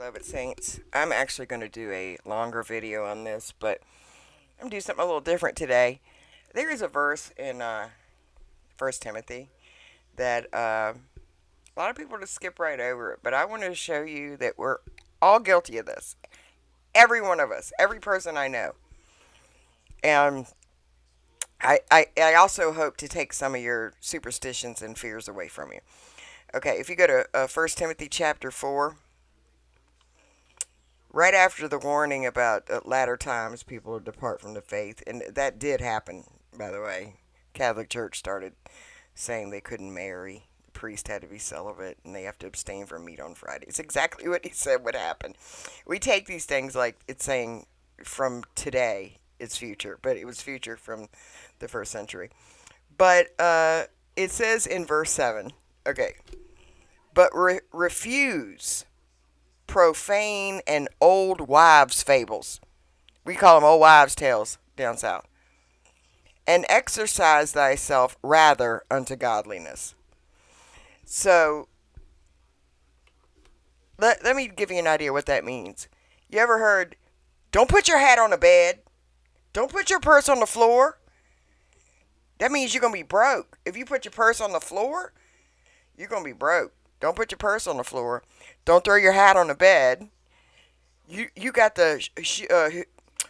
Beloved Saints. I'm actually going to do a longer video on this, but I'm going to do something a little different today. There is a verse in 1 Timothy that a lot of people just skip right over it, but I want to show you that we're all guilty of this. Every one of us, every person I know. And I also hope to take some of your superstitions and fears away from you. Okay, if you go to 1 Timothy chapter 4, right after the warning about latter times people will depart from the faith, and that did happen, by the way. Catholic Church started saying they couldn't marry. The priest had to be celibate, and they have to abstain from meat on Friday. It's exactly what he said would happen. We take these things like it's saying from today, it's future, but it was future from the first century. But it says in verse 7, okay, but refuse profane and old wives' fables. We call them old wives' tales down south. And exercise thyself rather unto godliness. So, let me give you an idea what that means. You ever heard, don't put your hat on the bed, don't put your purse on the floor? That means you're going to be broke. If you put your purse on the floor, you're going to be broke. Don't put your purse on the floor. Don't throw your hat on the bed. You got the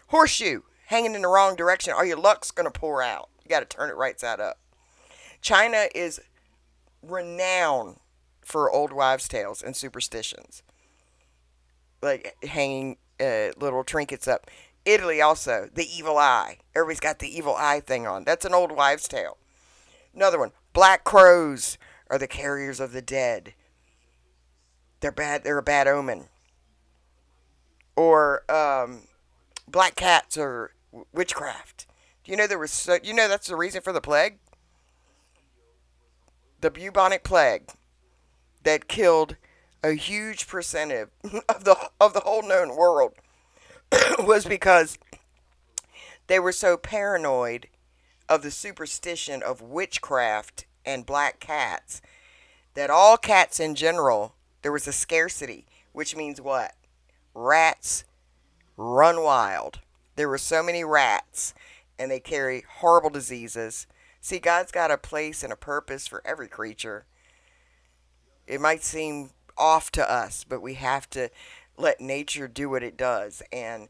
horseshoe hanging in the wrong direction, or your luck's going to pour out. You got to turn it right side up. China is renowned for old wives' tales and superstitions, like hanging little trinkets up. Italy also, the evil eye. Everybody's got the evil eye thing on. That's an old wives' tale. Another one, black crows are the carriers of the dead. They're bad. They're a bad omen. Or black cats are witchcraft. Do you know there was? You know that's the reason for the plague. The bubonic plague that killed a huge percentage of the whole known world was because they were so paranoid of the superstition of witchcraft and black cats that all cats in general, there was a scarcity, which means what? Rats run wild. There were so many rats, and they carry horrible diseases. See, God's got a place and a purpose for every creature. It might seem off to us, but we have to let nature do what it does. And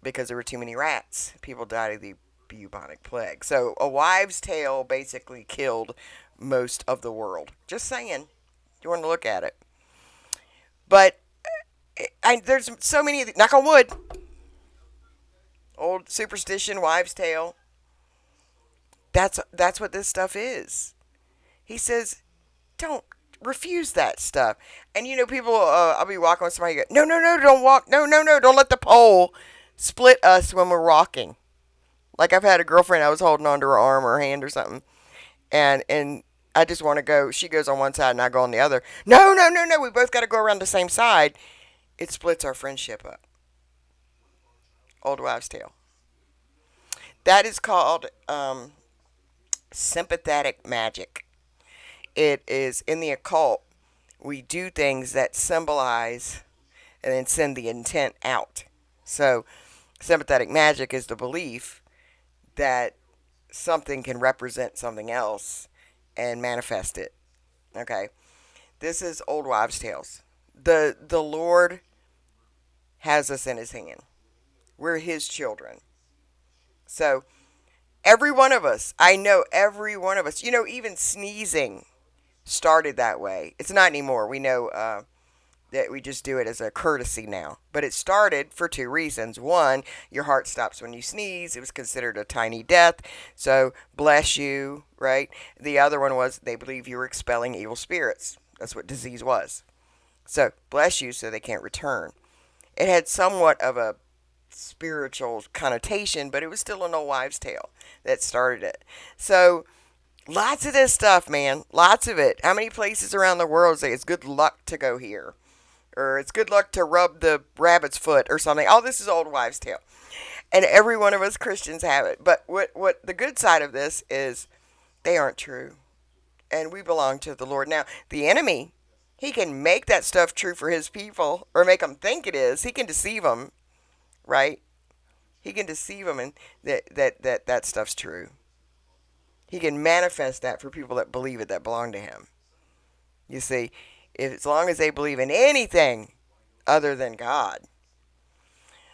because there were too many rats, people died of the bubonic plague. So a wives' tale basically killed most of the world. Just saying. You want to look at it. But there's so many, knock on wood, old superstition, wives' tale. That's what this stuff is. He says, don't refuse that stuff. And people, I'll be walking with somebody. Go, no, no, no, don't walk. No, no, no, don't let the pole split us when we're walking. Like I've had a girlfriend, I was holding onto her arm or her hand or something, and I just want to go. She goes on one side and I go on the other. No, no, no, no. We both got to go around the same side. It splits our friendship up. Old wives' tale. That is called sympathetic magic. It is in the occult. We do things that symbolize and then send the intent out. So, sympathetic magic is the belief that something can represent something else and manifest it. Okay? This is old wives' tales. The Lord has us in his hand. We're his children. So, every one of us, I know every one of us, even sneezing started that way. It's not anymore. We know that we just do it as a courtesy now. But it started for two reasons. One, your heart stops when you sneeze. It was considered a tiny death. So, bless you, right? The other one was they believe you were expelling evil spirits. That's what disease was. So, bless you so they can't return. It had somewhat of a spiritual connotation, but it was still an old wives' tale that started it. So, lots of this stuff, man. Lots of it. How many places around the world say it's good luck to go here? Or it's good luck to rub the rabbit's foot or something. All this is old wives' tale. And every one of us Christians have it. But what the good side of this is they aren't true. And we belong to the Lord. Now, the enemy He can make that stuff true for his people or make them think it is. He can deceive them, right? He can deceive them and that stuff's true. He can manifest that for people that believe it, that belong to him. You see, if, as long as they believe in anything other than God.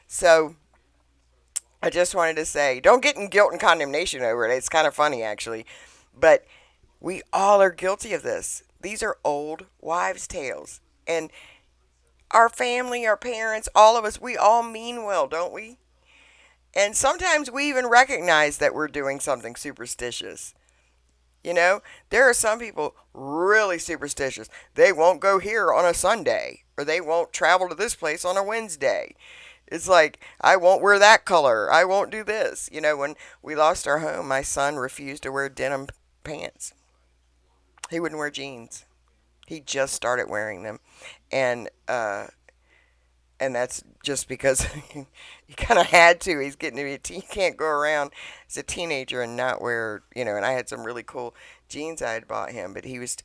So I just wanted to say, don't get in guilt and condemnation over it. It's kind of funny, actually. But we all are guilty of this. These are old wives' tales. And our family, our parents, all of us, we all mean well, don't we? And sometimes we even recognize that we're doing something superstitious. You know, there are some people really superstitious. They won't go here on a Sunday, or they won't travel to this place on a Wednesday. It's like, I won't wear that color. I won't do this. You know, when we lost our home, my son refused to wear denim pants. He wouldn't wear jeans. He just started wearing them. And, uh, and that's just because he kind of had to. He's getting to be he can't go around as a teenager and not wear, you know. And I had some really cool jeans I had bought him, but he was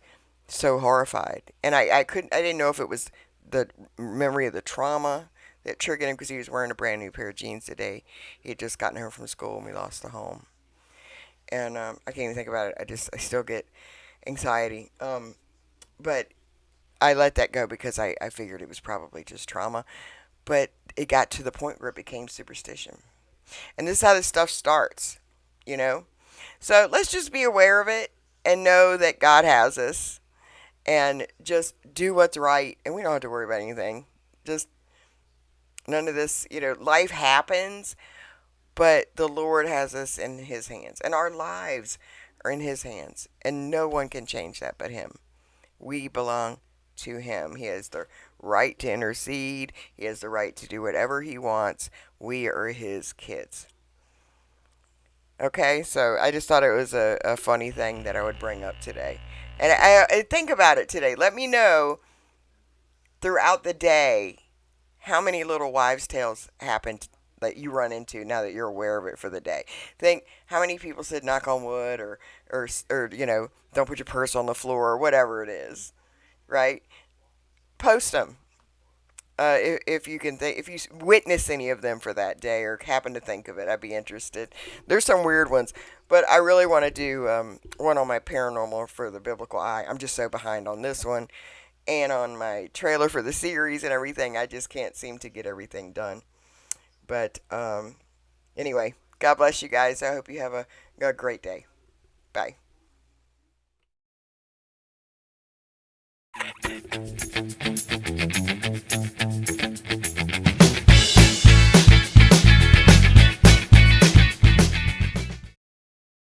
so horrified, and I didn't know if it was the memory of the trauma that triggered him because he was wearing a brand new pair of jeans today. He had just gotten home from school and we lost the home, and I can't even think about it. I still get anxiety, but I let that go because I figured it was probably just trauma. But it got to the point where it became superstition. And this is how this stuff starts, you know? So let's just be aware of it and know that God has us and just do what's right. And we don't have to worry about anything. Just none of this, you know, life happens, but the Lord has us in His hands. And our lives are in His hands. And no one can change that but Him. We belong to Him. He has the right to intercede. He has the right to do whatever He wants. We are His kids. Okay, so I just thought it was a funny thing that I would bring up today. And I think about it today. Let me know throughout the day how many little wives' tales happened that you run into now that you're aware of it for the day. Think how many people said knock on wood or you know, don't put your purse on the floor or whatever it is, right? Post them. If you can if you witness any of them for that day or happen to think of it, I'd be interested. There's some weird ones, but I really want to do one on my paranormal for the biblical eye. I'm just so behind on this one and on my trailer for the series and everything. I just can't seem to get everything done. But anyway, God bless you guys. I hope you have a great day. Bye.